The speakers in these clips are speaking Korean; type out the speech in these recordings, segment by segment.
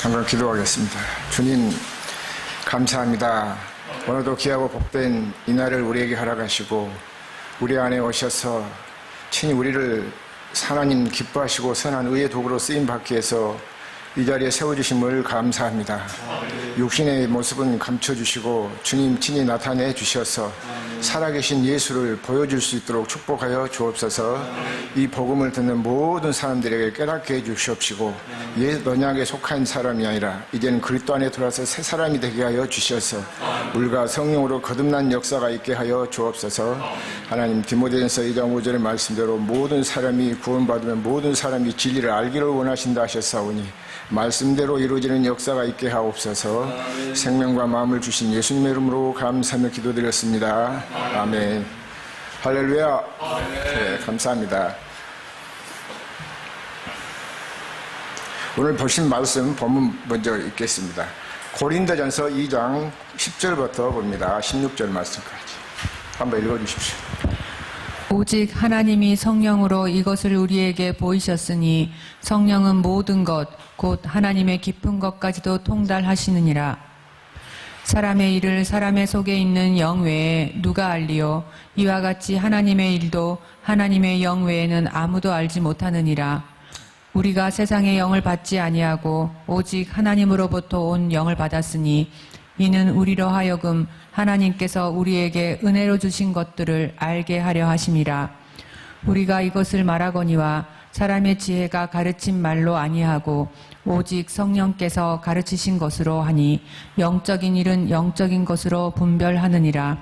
잠깐 기도하겠습니다. 주님, 감사합니다. 오늘도 귀하고 복된 이날을 우리에게 허락하시고 우리 안에 오셔서 친히 우리를 하나님 기뻐하시고 선한 의의 도구로 쓰임받기 위해서 이 자리에 세워주심을 감사합니다. 육신의 모습은 감춰주시고 주님 친히 나타내 주셔서 살아계신 예수를 보여줄 수 있도록 축복하여 주옵소서. 이 복음을 듣는 모든 사람들에게 깨닫게 해주시옵시고 옛 언약에 속한 사람이 아니라 이제는 그리스도 안에 들어와서 새 사람이 되게 하여 주셔서 물과 성령으로 거듭난 역사가 있게 하여 주옵소서. 하나님, 디모데전서 2장 5절의 말씀대로 모든 사람이 구원받으면 모든 사람이 진리를 알기를 원하신다 하셨사오니 말씀대로 이루어지는 역사가 있게 하옵소서. 생명과 마음을 주신 예수님의 이름으로 감사하며 기도드렸습니다. 아멘. 할렐루야. 네, 감사합니다. 오늘 보신 말씀 본문 먼저 읽겠습니다. 고린도전서 2장 10절부터 봅니다. 16절 말씀까지 한번 읽어주십시오. 오직 하나님이 성령으로 이것을 우리에게 보이셨으니 성령은 모든 것 곧 하나님의 깊은 것까지도 통달하시느니라. 사람의 일을 사람의 속에 있는 영 외에 누가 알리요? 이와 같이 하나님의 일도 하나님의 영 외에는 아무도 알지 못하느니라. 우리가 세상의 영을 받지 아니하고 오직 하나님으로부터 온 영을 받았으니 이는 우리로 하여금 하나님께서 우리에게 은혜로 주신 것들을 알게 하려 하심이라. 우리가 이것을 말하거니와 사람의 지혜가 가르친 말로 아니하고 오직 성령께서 가르치신 것으로 하니 영적인 일은 영적인 것으로 분별하느니라.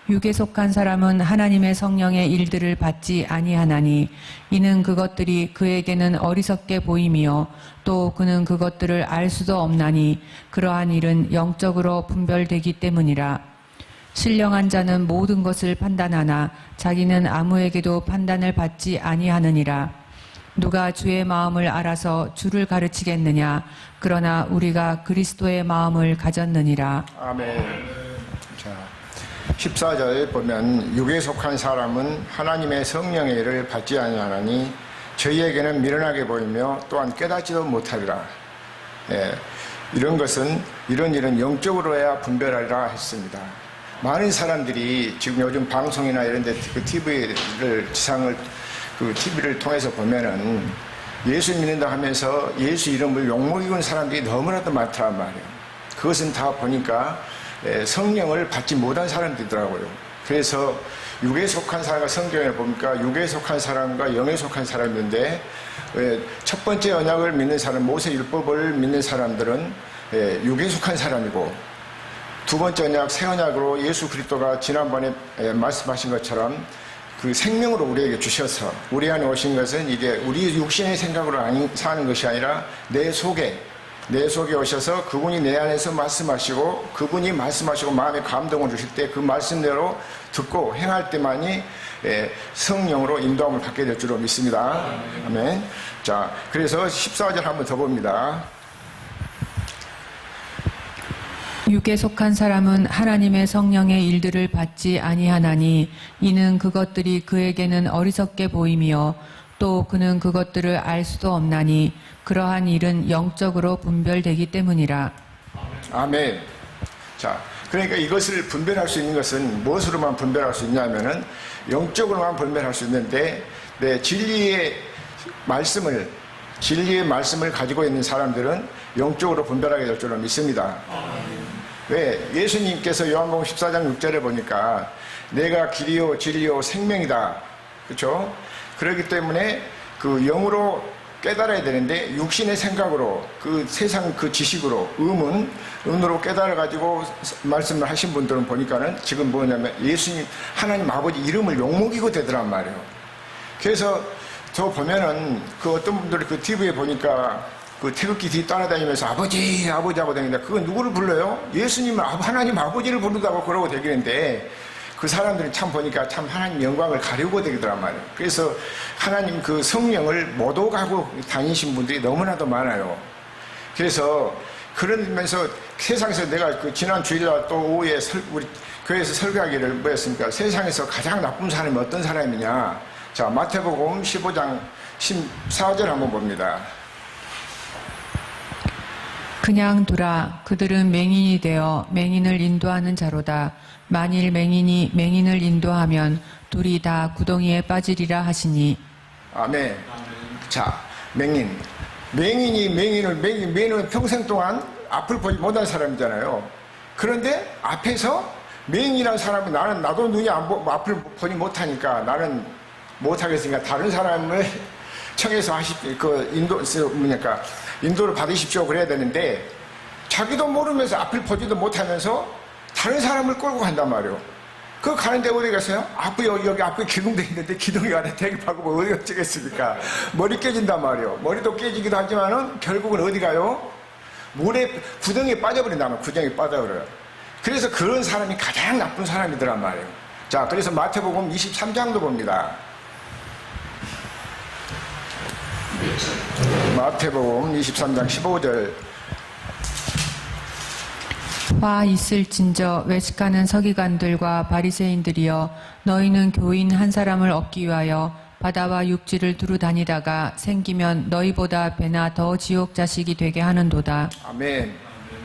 육에 속한 사람은 하나님의 성령의 일들을 받지 아니하나니 이는 그것들이 그에게는 어리석게 보임이요 또 그는 그것들을 알 수도 없나니 그러한 일은 영적으로 분별되기 때문이라. 신령한 자는 모든 것을 판단하나 자기는 아무에게도 판단을 받지 아니하느니라. 누가 주의 마음을 알아서 주를 가르치겠느냐? 그러나 우리가 그리스도의 마음을 가졌느니라. 아멘. 자, 14절 보면 육에 속한 사람은 하나님의 성령의 일을 받지 아니하나니 저희에게는 미련하게 보이며 또한 깨닫지도 못하리라. 예, 이런 것은 이런 일은 영적으로 해야 분별하리라 했습니다. 많은 사람들이 지금 요즘 방송이나 이런 데 그 TV를 통해서 보면은 예수 믿는다 하면서 예수 이름을 욕먹이는 사람들이 너무나도 많더란 말이에요. 그것은 다 보니까 성령을 받지 못한 사람들이더라고요. 그래서 육에 속한 사람과 성경에 보니까 육에 속한 사람과 영에 속한 사람인데 첫 번째 언약을 믿는 사람, 모세율법을 믿는 사람들은 육에 속한 사람이고 두 번째 언약, 새 언약으로 예수 그리스도가 지난번에 말씀하신 것처럼 그 생명으로 우리에게 주셔서 우리 안에 오신 것은 이게 우리 육신의 생각으로 사는 것이 아니라 내 속에 오셔서 그분이 내 안에서 말씀하시고 그분이 말씀하시고 마음에 감동을 주실 때 그 말씀대로 듣고 행할 때만이 성령으로 인도함을 받게 될 줄로 믿습니다. 아멘. 자, 그래서 14절 한번 더 봅니다. 육에 속한 사람은 하나님의 성령의 일들을 받지 아니하나니 이는 그것들이 그에게는 어리석게 보임이요 또 그는 그것들을 알 수도 없나니 그러한 일은 영적으로 분별되기 때문이라. 아멘. 자, 그러니까 이것을 분별할 수 있는 것은 무엇으로만 분별할 수 있냐면은 영적으로만 분별할 수 있는데 진리의 말씀을 가지고 있는 사람들은 영적으로 분별하게 될 줄로 믿습니다. 왜? 예수님께서 요한복음 14장 6절에 보니까 내가 길이요 진리요 생명이다. 그렇죠? 그렇기 때문에 그 영으로 깨달아야 되는데 육신의 생각으로 그 세상 그 지식으로 음으로 깨달아가지고 말씀을 하신 분들은 보니까는 지금 뭐냐면 예수님 하나님 아버지 이름을 욕먹이고 되더란 말이에요. 그래서 저 보면은 그 어떤 분들이 그 TV에 보니까 그 태극기 뒤 따라다니면서 아버지 하고 다니는데 그건 누구를 불러요? 예수님을 하나님 아버지를 부르다고 그러고 되기는데 그 사람들이 참 보니까 참 하나님 영광을 가리고 되더란 말이에요. 그래서 하나님 그 성령을 못 오가고 다니신 분들이 너무나도 많아요. 그래서 그러면서 세상에서 내가 그 지난 주일날 또 오후에 우리 교회에서 설교하기를 뭐였습니까? 세상에서 가장 나쁜 사람이 어떤 사람이냐? 자, 마태복음 15장 14절 한번 봅니다. 그냥 두라. 그들은 맹인이 되어 맹인을 인도하는 자로다. 만일 맹인이 맹인을 인도하면 둘이 다 구덩이에 빠지리라 하시니. 아멘. 자, 맹인은 평생 동안 앞을 보지 못한 사람이잖아요. 그런데 앞에서 맹인이라는 사람이 나도 눈이 앞을 보지 못하니까 나는 못하겠으니까 다른 사람을 청해서 인도를 받으십시오 그래야 되는데 자기도 모르면서 앞을 보지도 못하면서 다른 사람을 끌고 간단 말이에요. 그 가는데 어디 가세요? 여기 앞에 기둥돼 있는데 기둥이 안에 대기하고 어디 어쩌겠습니까? 머리 깨진단 말이에요. 머리도 깨지기도 하지만은 결국은 어디 가요? 물에 구덩이에 빠져버린다면 구덩이에 빠져버려요. 그래서 그런 사람이 가장 나쁜 사람이더란 말이에요. 자, 그래서 마태복음 23장도 봅니다. 마태복음 23장 15절. 화 있을진저 외식하는 서기관들과 바리새인들이여, 너희는 교인 한 사람을 얻기 위하여 바다와 육지를 두루 다니다가 생기면 너희보다 배나 더 지옥 자식이 되게 하는도다. 아멘.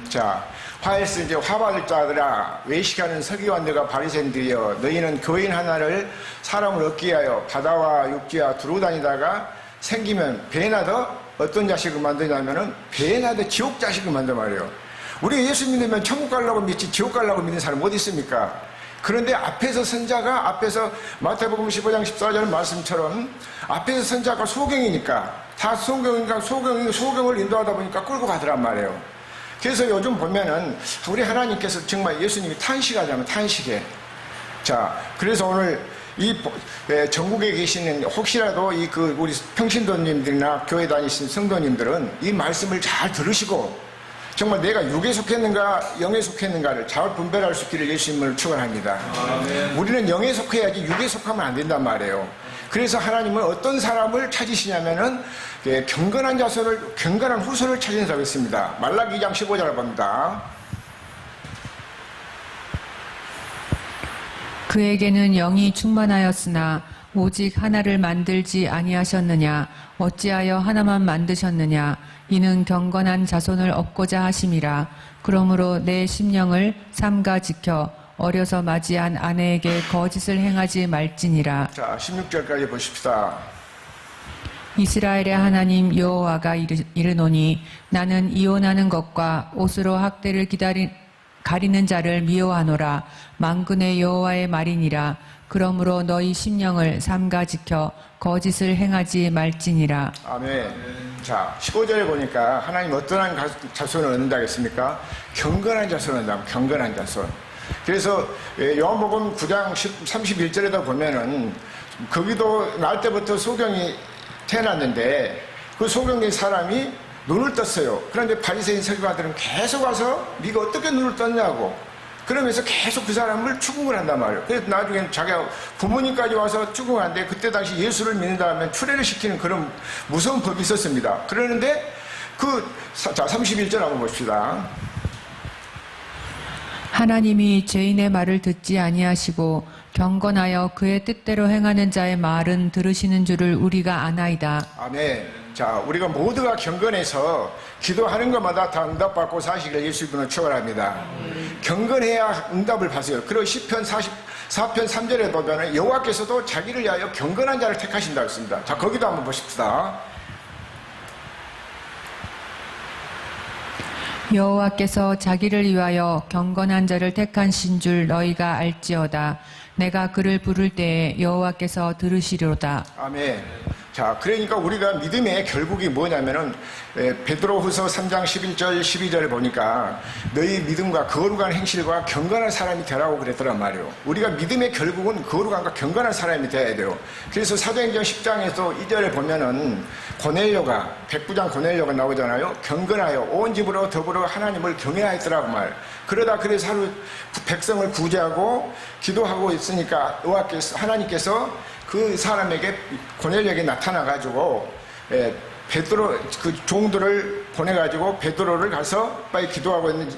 자, 화일스 이제 화받을 자들아, 외식하는 서기관들과 바리새인들이여, 너희는 교인 하나를 사람을 얻기 위하여 바다와 육지와 두루 다니다가 생기면 배나 더 어떤 자식을 만드냐면은 배나 더 지옥 자식을 만든 말이에요. 우리 예수 믿으면 천국 가려고 믿지 지옥 가려고 믿는 사람 어디 있습니까? 그런데 앞에서 마태복음 15장 14절 말씀처럼 앞에서 선자가 소경이니까 다 소경을 인도하다 보니까 끌고 가더란 말이에요. 그래서 요즘 보면은 우리 하나님께서 정말 예수님이 탄식하자면 탄식해. 자, 그래서 오늘 전국에 계시는 혹시라도 우리 평신도님들이나 교회 다니신 성도님들은 이 말씀을 잘 들으시고 정말 내가 육에 속했는가 영에 속했는가를 잘 분별할 수 있기를 예수님을 축원합니다. 우리는 영에 속해야지 육에 속하면 안 된단 말이에요. 그래서 하나님은 어떤 사람을 찾으시냐면은 경건한 경건한 후손을 찾으신다고 했습니다. 말라기 2장 15절을 봅니다. 그에게는 영이 충만하였으나 오직 하나를 만들지 아니하셨느냐? 어찌하여 하나만 만드셨느냐? 이는 경건한 자손을 얻고자 하심이라. 그러므로 내 심령을 삼가 지켜 어려서 맞이한 아내에게 거짓을 행하지 말지니라. 자, 16절까지 보십시다. 이스라엘의 하나님 여호와가 이르노니 나는 이혼하는 것과 옷으로 학대를 가리는 자를 미워하노라. 만군의 여호와의 말이니라. 그러므로 너희 심령을 삼가 지켜 거짓을 행하지 말지니라. 아멘. 자, 15절에 보니까 하나님 어떠한 자손을 얻는다 했습니까? 경건한 자손을 얻는다. 경건한 자손. 그래서 요한복음 9장 31절에다 보면은 거기도 날 때부터 소경이 태어났는데 그 소경된 사람이 눈을 떴어요. 그런데 바리새인 서기관들은 계속 와서 네가 어떻게 눈을 떴냐고 그러면서 계속 그 사람을 추궁을 한단 말이에요. 그래서 나중에 자기가 부모님까지 와서 추궁하는데 그때 당시 예수를 믿는 다음에 추례를 시키는 그런 무서운 법이 있었습니다. 그러는데 31절 한번 봅시다. 하나님이 죄인의 말을 듣지 아니하시고 경건하여 그의 뜻대로 행하는 자의 말은 들으시는 줄을 우리가 아나이다. 아멘. 자, 우리가 모두가 경건해서 기도하는 것마다 다 응답받고 사시기를 예수님은 축원합니다. 경건해야 응답을 받아요. 그리고 시편 44편 3절에 보면 여호와께서도 자기를 위하여 경건한 자를 택하신다고 했습니다. 자, 거기도 한번 보십시다. 여호와께서 자기를 위하여 경건한 자를 택하신 줄 너희가 알지어다. 내가 그를 부를 때에 여호와께서 들으시리로다. 아멘. 자, 그러니까 우리가 믿음의 결국이 뭐냐면은 베드로후서 3장 11절 12절을 보니까 너희 믿음과 거룩한 행실과 경건한 사람이 되라고 그랬더란 말이에요. 우리가 믿음의 결국은 거룩한과 경건한 사람이 돼야 돼요. 그래서 사도행전 10장에서 2절에 보면은 고넬료가 백부장 고넬료가 나오잖아요. 경건하여 온 집으로 더불어 하나님을 경외하였더라고 말. 그래서 하루 백성을 구제하고 기도하고 있으니까 하나님께서 그 사람에게 고넬료에게 나타나가지고 베드로 그 종들을 보내가지고 베드로를 가서 빨리 기도하고 있는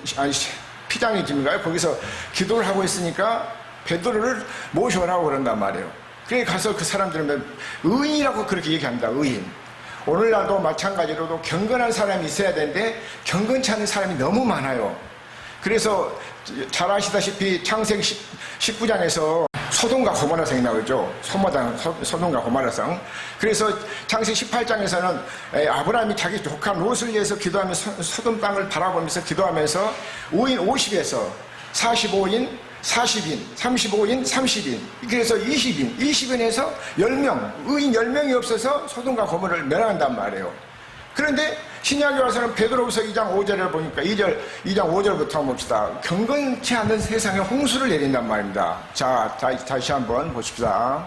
피장의 집인가요? 거기서 기도를 하고 있으니까 베드로를 모셔오라고 그런단 말이에요. 그래 가서 그 사람들은 의인이라고 그렇게 얘기합니다. 의인. 오늘날도 마찬가지로도 경건한 사람이 있어야 되는데 경건치 않은 사람이 너무 많아요. 그래서 잘 아시다시피 창세기 19장에서 소돔과 고모라성이 나오죠. 소돔과 고모라성. 그래서 창세기 18장에서는 아브라함이 자기 조카 롯을 위해서 기도하면서 소돔 땅을 바라보면서 기도하면서 5인 50에서 45인 40인, 35인, 30인, 그래서 20인에서 10명, 의인 10명이 없어서 소돔과 고모를 멸한단 말이에요. 그런데 신약에 와서는 베드로후서 2장 5절을 보니까 2장 5절부터 한번 봅시다. 경건치 않은 세상에 홍수를 내린단 말입니다. 자, 다시 한번 보십시다.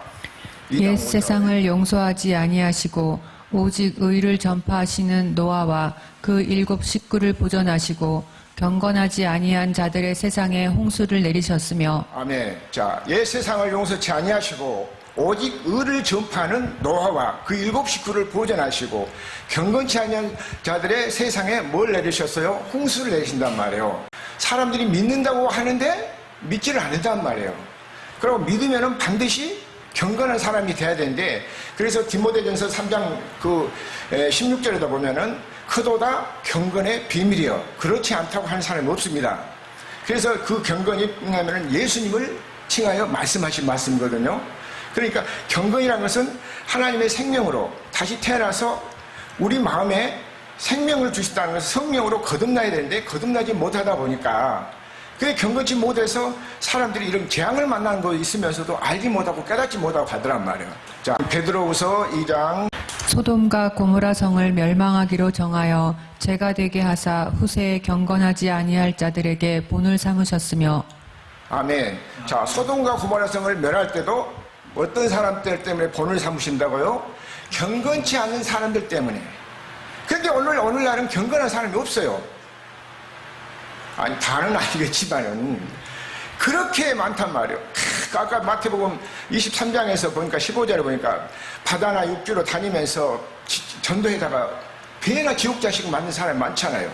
옛 세상을 용서하지 아니하시고 오직 의를 전파하시는 노아와 그 7 식구를 보존하시고 경건하지 아니한 자들의 세상에 홍수를 내리셨으며. 아멘. 자, 옛 세상을 용서치 아니하시고 오직 의를 전파하는 노아와 그 7 식구를 보존하시고 경건치 아니한 자들의 세상에 뭘 내리셨어요? 홍수를 내리신단 말이에요. 사람들이 믿는다고 하는데 믿지를 않는단 말이에요. 그리고 믿으면은 반드시 경건한 사람이 돼야 되는데, 그래서 디모데전서 3장 16절에다 보면은 크도다 경건의 비밀이여 그렇지 않다고 하는 사람이 없습니다. 그래서 그 경건이 뭐냐면은 예수님을 칭하여 말씀하신 말씀이거든요. 그러니까 경건이라는 것은 하나님의 생명으로 다시 태어나서 우리 마음에 생명을 주시다는 것은 성령으로 거듭나야 되는데 거듭나지 못하다 보니까 그게 경건치 못해서 사람들이 이런 재앙을 만나는 거 있으면서도 알지 못하고 깨닫지 못하고 가더란 말이에요. 자, 베드로후서 2장. 소돔과 고모라 성을 멸망하기로 정하여 죄가 되게 하사 후세에 경건하지 아니할 자들에게 본을 삼으셨으며. 아멘. 자, 소돔과 고모라 성을 멸할 때도 어떤 사람들 때문에 본을 삼으신다고요? 경건치 않은 사람들 때문에. 그런데 오늘날은 경건한 사람이 없어요. 아니, 다는 아니겠지만은 그렇게 많단 말이에요. 아까 마태복음 23장에서 보니까 15절에 보니까 바다나 육지로 다니면서 전도에다가 배나 지옥자식 맞는 사람이 많잖아요.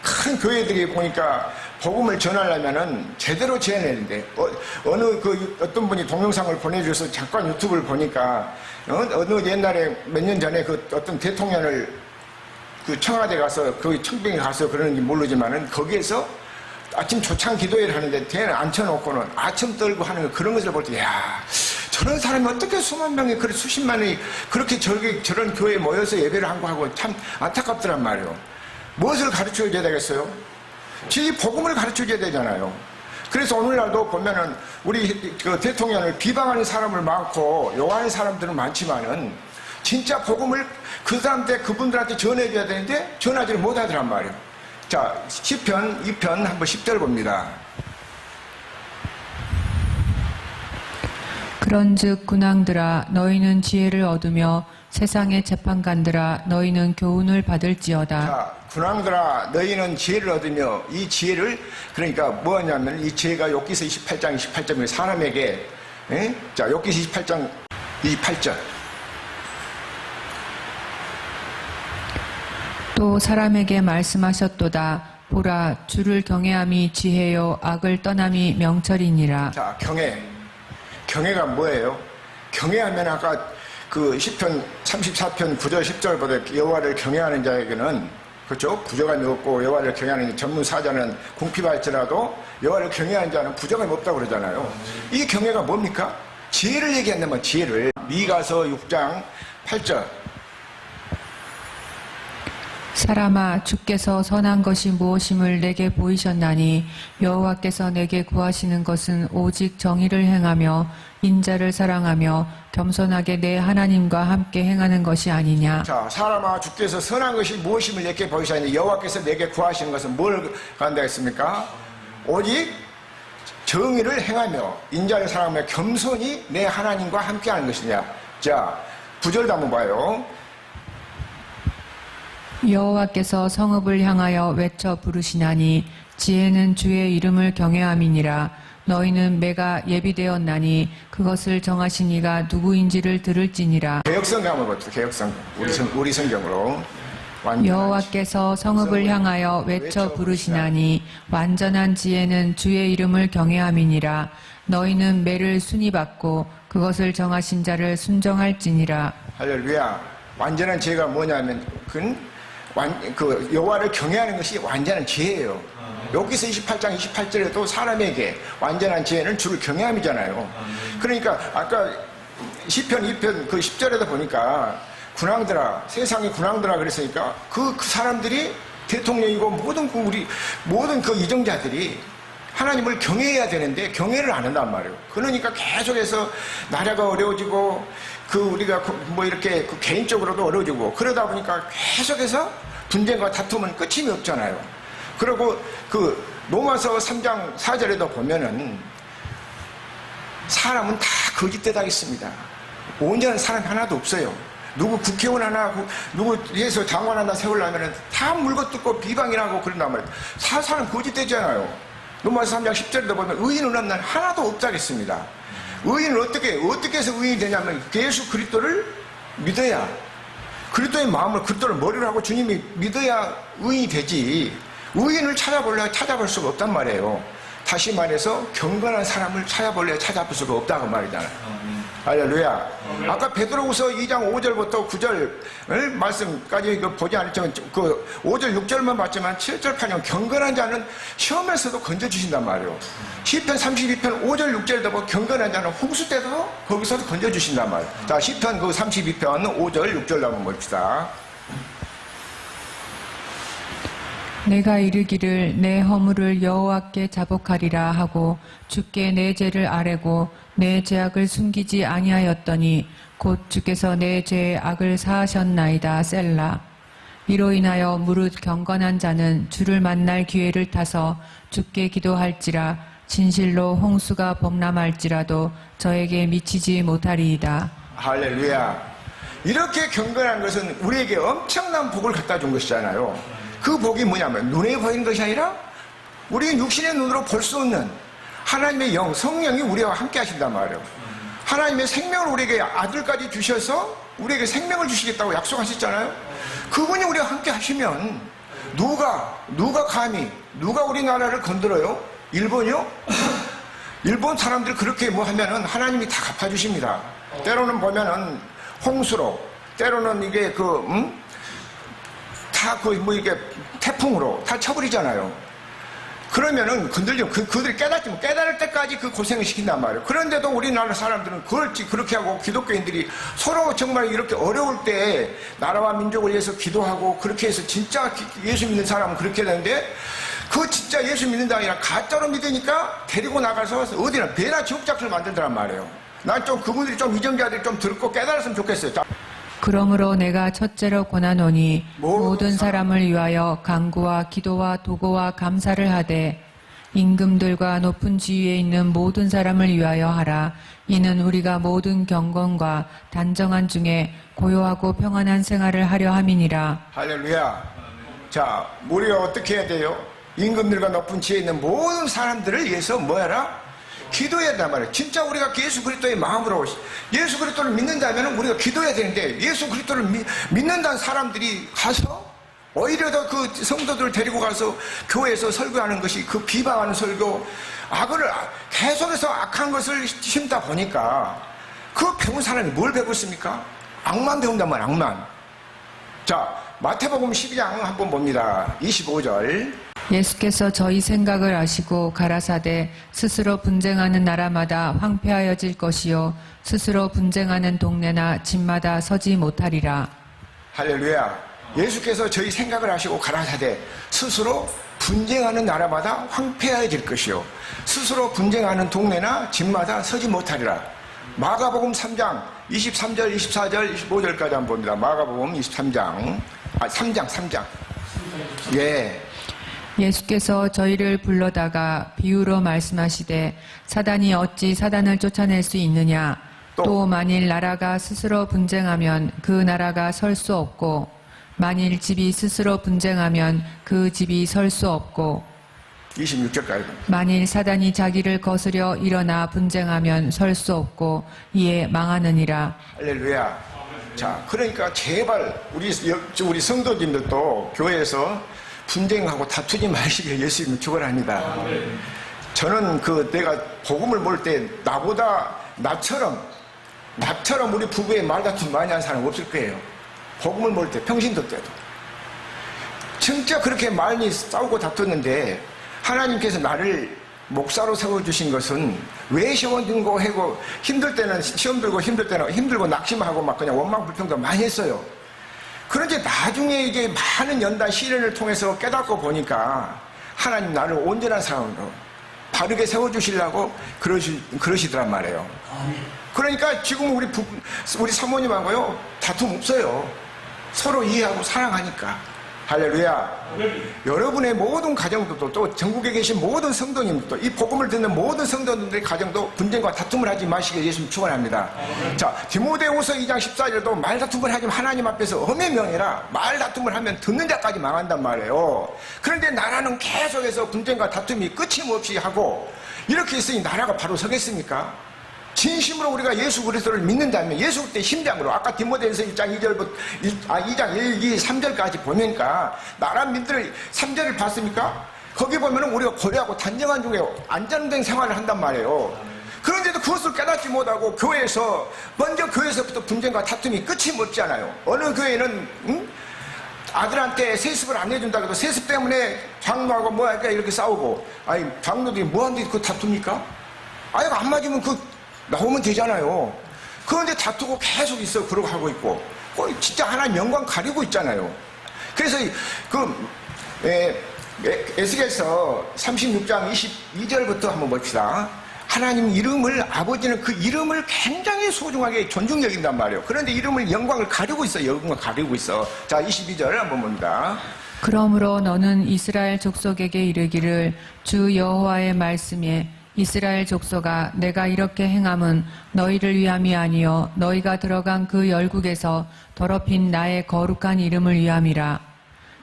큰 교회들이 보니까 복음을 전하려면은 제대로 지어내는데 어떤 분이 동영상을 보내주셔서 잠깐 유튜브를 보니까 어느 옛날에 몇 년 전에 그 어떤 대통령을 그 청와대 가서 그 청병에 가서 그러는지 모르지만은 거기에서 아침 초창 기도회를 하는데 대에 앉혀놓고는 아침 떨고 하는 그런 것을 볼 때, 야, 저런 사람이 어떻게 수만 명이 그래 수십만이 그렇게 저런 교회에 모여서 예배를 한 거 하고 참 안타깝더란 말이에요. 무엇을 가르쳐 줘야 되겠어요? 진리 복음을 가르쳐 줘야 되잖아요. 그래서 오늘날도 보면은 우리 그 대통령을 비방하는 사람을 많고 욕하는 사람들은 많지만은 진짜 복음을 그분들한테 전해줘야 되는데 전하지를 못하더란 말이에요. 자, 시편 2편 한번 10절 봅니다. 그런즉 군왕들아 너희는 지혜를 얻으며 세상의 재판관들아 너희는 교훈을 받을지어다. 자, 군왕들아 너희는 지혜를 얻으며 이 지혜를 그러니까 뭐냐면 이 지혜가 욥기서 28장 28절에 사람에게 자, 욥기서 28장 28절. 또 사람에게 말씀하셨도다. 보라, 주를 경외함이 지혜요 악을 떠남이 명철이니라. 자, 경외가 뭐예요? 경외하면 아까 그 시편 34편 9절 10절보다 여호와를 경외하는 자에게는, 그렇죠? 부족함이 없고 여호와를 경외하는 전문 사자는 궁핍할지라도 여호와를 경외하는 자는 부족함이 없다고 그러잖아요. 이 경외가 뭡니까? 지혜를 얘기한다면 지혜를. 미가서 6장 8절. 사람아, 주께서 선한 것이 무엇임을 내게 보이셨나니 여호와께서 내게 구하시는 것은 오직 정의를 행하며 인자를 사랑하며 겸손하게 내 하나님과 함께 행하는 것이 아니냐. 자, 사람아, 주께서 선한 것이 무엇임을 내게 보이셨나니 여호와께서 내게 구하시는 것은 뭘 간다 했습니까? 오직 정의를 행하며 인자를 사랑하며 겸손히 내 하나님과 함께 하는 것이냐. 자, 9절도 한번 봐요. 여호와께서 성읍을 향하여 외쳐 부르시나니 지혜는 주의 이름을 경외함이니라. 너희는 매가 예비되었나니 그것을 정하신 이가 누구인지를 들을지니라. 개역성경 한번 봅시다. 개역성경. 우리 성경으로. 여호와께서 성읍을 향하여 외쳐 부르시나니 완전한 지혜는 주의 이름을 경외함이니라. 너희는 매를 순히 받고 그것을 정하신 자를 순종할지니라. 할렐루야. 완전한 지혜가 뭐냐면 그 여호와를 경외하는 것이 완전한 지혜예요. 여기서 28장 28절에도 사람에게 완전한 지혜는 주를 경외함이잖아요. 그러니까 아까 시편 2편 그 10절에도 보니까 군왕들아, 세상의 군왕들아 그랬으니까 그 사람들이 대통령이고 모든 그 이정자들이 하나님을 경외해야 되는데 경외를 안 한단 말이에요. 그러니까 계속해서 나라가 어려워지고 우리가 뭐 이렇게 개인적으로도 어려워지고 그러다 보니까 계속해서 분쟁과 다툼은 끝임이 없잖아요. 그리고 로마서 3장 4절에도 보면은 사람은 다 거짓되다겠습니다. 온전한 사람이 하나도 없어요. 누구 국회의원 하나, 누구 해서 장관 하나 세우려면 다 물거뜯고 비방이라고 그런단 말이에요. 사람 거짓되잖아요. 로마서 3장 10절에도 보면 의인은 없는 하나도 없다겠습니다. 의인은 어떻게 해서 의인이 되냐면 예수 그리스도를 믿어야, 그리스도의 마음을, 그리스도를 머리로 하고 주님이 믿어야 의인이 되지. 의인을 찾아볼 수가 없단 말이에요. 다시 말해서 경건한 사람을 찾아볼 수가 없다고 말이잖아요. 할렐루야. 아까 베드로후서 2장 5절부터 9절 말씀까지 보지 않았지만 5절 6절만 봤지만 7절 8절 경건한 자는 시험에서도 건져주신단 말이에요. 시편 32편 5절 6절에도 보면 경건한 자는 홍수 때도 거기서도 건져주신단 말이에요. 자, 시편 32편 5절 6절 한번 봅시다. 내가 이르기를 내 허물을 여호와께 자복하리라 하고 주께 내 죄를 아뢰고 내 죄악을 숨기지 아니하였더니 곧 주께서 내 죄의 악을 사하셨나이다. 셀라. 이로 인하여 무릇 경건한 자는 주를 만날 기회를 타서 주께 기도할지라 진실로 홍수가 범람할지라도 저에게 미치지 못하리이다. 할렐루야. 이렇게 경건한 것은 우리에게 엄청난 복을 갖다 준 것이잖아요. 그 복이 뭐냐면 눈에 보이는 것이 아니라 우리 육신의 눈으로 볼 수 없는 하나님의 영, 성령이 우리와 함께 하신단 말이에요. 하나님의 생명을 우리에게 아들까지 주셔서 우리에게 생명을 주시겠다고 약속하셨잖아요. 그분이 우리와 함께 하시면 누가 감히 누가 우리나라를 건드려요? 일본이요? 일본 사람들 그렇게 뭐 하면은 하나님이 다 갚아주십니다. 때로는 보면은 홍수로, 때로는 이게 이게 태풍으로 다 쳐버리잖아요. 그러면은 건들리면 그들이 깨닫지만 깨달을 때까지 그 고생을 시킨단 말이에요. 그런데도 우리나라 사람들은 그렇게 하고 기독교인들이 서로 정말 이렇게 어려울 때 나라와 민족을 위해서 기도하고 그렇게 해서 진짜 예수 믿는 사람은 그렇게 되는데 그 진짜 예수 믿는다 아니라 가짜로 믿으니까 데리고 나가서 어디나 배나 지옥작을 만들더란 말이에요. 난 좀 그분들이 좀 이정자들이 좀 듣고 깨달았으면 좋겠어요. 자. 그러므로 내가 첫째로 권하노니 모든 사람을 위하여 간구와 기도와 도고와 감사를 하되 임금들과 높은 지위에 있는 모든 사람을 위하여 하라. 이는 우리가 모든 경건과 단정한 중에 고요하고 평안한 생활을 하려 함이니라. 할렐루야. 자, 우리가 어떻게 해야 돼요? 임금들과 높은 지위에 있는 모든 사람들을 위해서 뭐해라? 기도해야 된단 말이에요. 진짜 우리가 예수 그리스도의 마음으로 예수 그리스도를 믿는다면 우리가 기도해야 되는데 예수 그리스도를 믿는다는 사람들이 가서 오히려 더 그 성도들을 데리고 가서 교회에서 설교하는 것이 그 비방하는 설교, 계속해서 악한 것을 심다 보니까 그 배운 사람이 뭘 배웠습니까? 악만 배운단 말이에요. 악만. 자, 마태복음 12장 한번 봅니다. 25절. 예수께서 저희 생각을 아시고 가라사대 스스로 분쟁하는 나라마다 황폐하여질 것이요 스스로 분쟁하는 동네나 집마다 서지 못하리라. 할렐루야. 예수께서 저희 생각을 아시고 가라사대 스스로 분쟁하는 나라마다 황폐하여질 것이요 스스로 분쟁하는 동네나 집마다 서지 못하리라. 마가복음 3장 23절 24절 25절까지 한번 봅니다. 마가복음 3장. 예. 예수께서 저희를 불러다가 비유로 말씀하시되 사단이 어찌 사단을 쫓아낼 수 있느냐. 또 만일 나라가 스스로 분쟁하면 그 나라가 설 수 없고 만일 집이 스스로 분쟁하면 그 집이 설 수 없고 26절까지 만일 사단이 자기를 거스려 일어나 분쟁하면 설 수 없고 이에 망하느니라. 할렐루야. 자, 그러니까 제발 우리 성도님들도 교회에서 분쟁하고 다투지 마시길 예수님은 축원합니다. 저는 내가 복음을 볼 때 나처럼 우리 부부의 말다툼 많이 하는 사람 없을 거예요. 복음을 모를 때, 평신도 때도. 진짜 그렇게 많이 싸우고 다퉜는데 하나님께서 나를 목사로 세워주신 것은 왜 시험 들고 하고 힘들 때는 시험 들고 힘들 때는 힘들고 낙심하고 막 그냥 원망 불평도 많이 했어요. 그런데 나중에 이게 많은 연단 시련을 통해서 깨닫고 보니까 하나님 나를 온전한 사람으로 바르게 세워주시려고 그러시더란 말이에요. 그러니까 지금 우리 사모님하고요 다툼 없어요. 서로 이해하고 사랑하니까. 할렐루야. 여러분의 모든 가정도 또 전국에 계신 모든 성도님도 이 복음을 듣는 모든 성도님들의 가정도 분쟁과 다툼을 하지 마시길 예수님 축원합니다. 자, 디모데후서 2장 14절도 말다툼을 하지 하나님 앞에서 엄의 명예라. 말다툼을 하면 듣는 자까지 망한단 말이에요. 그런데 나라는 계속해서 분쟁과 다툼이 끊임없이 하고 이렇게 있으니 나라가 바로 서겠습니까? 진심으로 우리가 예수 그리스도를 믿는다면 예수 그리스도의 심장으로 아까 디모데후서 1장 2절부터 2장 1, 2, 3절까지 보니까 나라 민들을 3절을 봤습니까? 거기 보면은 우리가 고려하고 단정한 중에 안전된 생활을 한단 말이에요. 그런데도 그것을 깨닫지 못하고 먼저 교회에서부터 분쟁과 다툼이 끝이 없잖아요. 어느 교회는 아들한테 세습을 안 해준다고 해도 세습 때문에 장로하고 뭐할까 이렇게 싸우고 아니 장로들이 뭐하는데 그 다툽니까? 아니 안 맞으면 나오면 되잖아요. 그런데 다투고 계속 있어 그러고 하고 있고 진짜 하나님 영광 가리고 있잖아요. 그래서 에스겔서 36장 22절부터 한번 봅시다. 하나님 이름을 아버지는 그 이름을 굉장히 소중하게 존중 여긴단 말이에요. 그런데 이름을 영광을 가리고 있어. 영광을 가리고 있어. 자 22절 한번 봅니다. 그러므로 너는 이스라엘 족속에게 이르기를 주 여호와의 말씀에 이스라엘 족속아 내가 이렇게 행함은 너희를 위함이 아니요 너희가 들어간 그 열국에서 더럽힌 나의 거룩한 이름을 위함이라.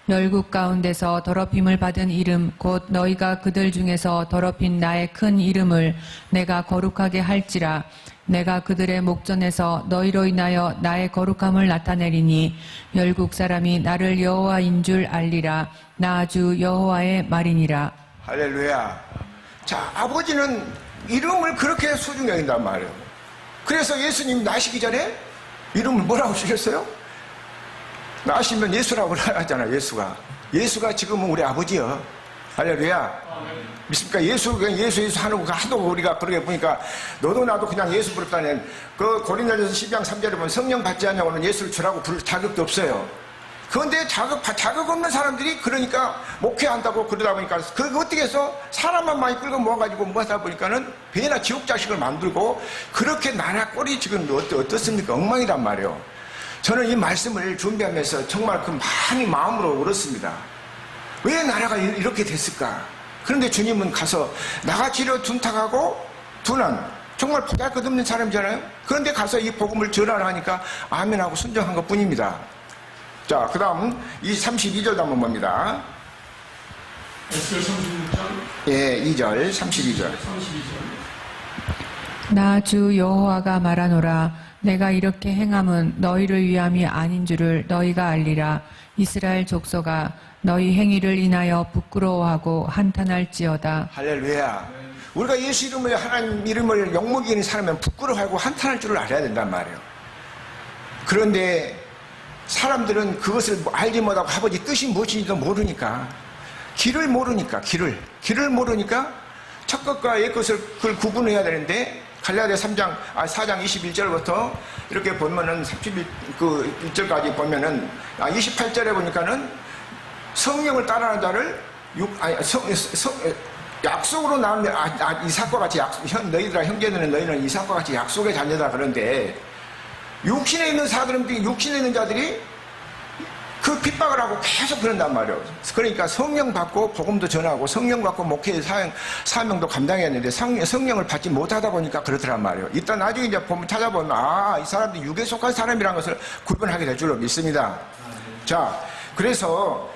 열국 가운데서 더럽힘을 받은 이름 곧 너희가 그들 중에서 더럽힌 나의 큰 이름을 내가 거룩하게 할지라. 내가 그들의 목전에서 너희로 인하여 나의 거룩함을 나타내리니 열국 사람이 나를 여호와인 줄 알리라. 나 주 여호와의 말이니라. 할렐루야. 자, 아버지는 이름을 그렇게 소중히 여긴단 말이에요. 그래서 예수님 나시기 전에 이름을 뭐라고 주셨어요? 나시면 예수라고 하잖아요. 예수가 지금은 우리 아버지요. 할렐루야. 믿습니까? 예수 하는 거 하도 우리가 그렇게 보니까 너도 나도 그냥 예수 부르다는 그 고린도전서 12장 3절에 보면 성령 받지 않냐고는 예수를 주라고 부를 자격도 없어요. 그런데 자격 없는 사람들이 그러니까 목회한다고 그러다 보니까 그거 어떻게 해서 사람만 많이 끌고 모아가지고 모아다 보니까는 배나 지옥 자식을 만들고 그렇게 나라 꼴이 지금 어떻습니까? 엉망이란 말이에요. 저는 이 말씀을 준비하면서 정말 많이 마음으로 울었습니다. 왜 나라가 이렇게 됐을까? 그런데 주님은 가서 나같이로 둔탁하고 둔한 정말 보잘것없는 사람이잖아요. 그런데 가서 이 복음을 전하라 하니까 아멘하고 순종한 것 뿐입니다. 자, 그 다음, 32절도 한번 봅니다. 에스겔 36장? 예, 2절, 32절. 나 주 여호와가 말하노라. 내가 이렇게 행함은 너희를 위함이 아닌 줄을 너희가 알리라. 이스라엘 족속아 너희 행위를 인하여 부끄러워하고 한탄할지어다. 할렐루야. 우리가 예수 이름을, 하나님 이름을 욕먹이는 사람은 부끄러워하고 한탄할 줄을 알아야 된단 말이에요. 그런데 사람들은 그것을 알지 못하고 아버지 뜻이 무엇인지도 모르니까 길을 모르니까 첫 것과 옛 것을 그걸 구분해야 되는데 갈라디아 4장 21절부터 이렇게 보면은 31절까지 보면은 28절에 보니까는 성령을 따르는 자를 약속으로 나온 이삭과 같이 너희들아 형제들은 너희는 이삭과 같이 약속의 자녀다. 그런데 육신에 있는 사람들이 육신에 있는 자들이 그 핍박을 하고 계속 그런단 말이에요. 그러니까 성령 받고 복음도 전하고 성령 받고 목회의 사명도 감당했는데 성령을 받지 못하다 보니까 그렇더란 말이에요. 이따 나중에 이제 찾아보면 이 사람들이 육에 속한 사람이라는 것을 구분하게 될 줄로 믿습니다. 자, 그래서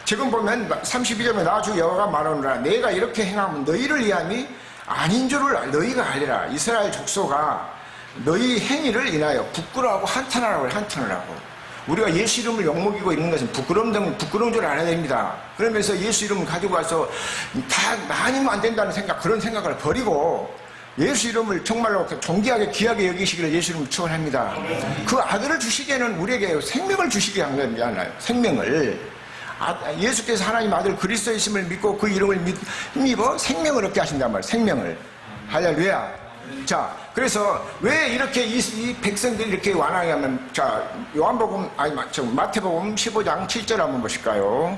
지금 보면 32절에 나 주 여호와가 말하노라. 내가 이렇게 행하면 너희를 위함이 아닌 줄을 너희가 알리라. 이스라엘 족속아 너희 행위를 인하여 부끄러워하고 한탄하라고 한탄하라고. 우리가 예수 이름을 욕먹이고 있는 것은 부끄러운 줄 알아야 됩니다. 그러면서 예수 이름을 가지고 와서 다 많이면 안 된다는 그런 생각을 버리고 예수 이름을 정말로 존귀하게 귀하게 여기시기를 예수 이름을 축원합니다. 그 아들을 주시기에는 우리에게 생명을 주시게 한 거잖아요. 생명을. 예수께서 하나님 아들 그리스도이심을 믿고 그 이름을 힘입어 생명을 얻게 하신단 말이에요. 생명을. 할렐루야. 자, 그래서 왜 이렇게 이 백성들이 이렇게 완악하면, 자, 요한복음, 마태복음 15장 7절 한번 보실까요?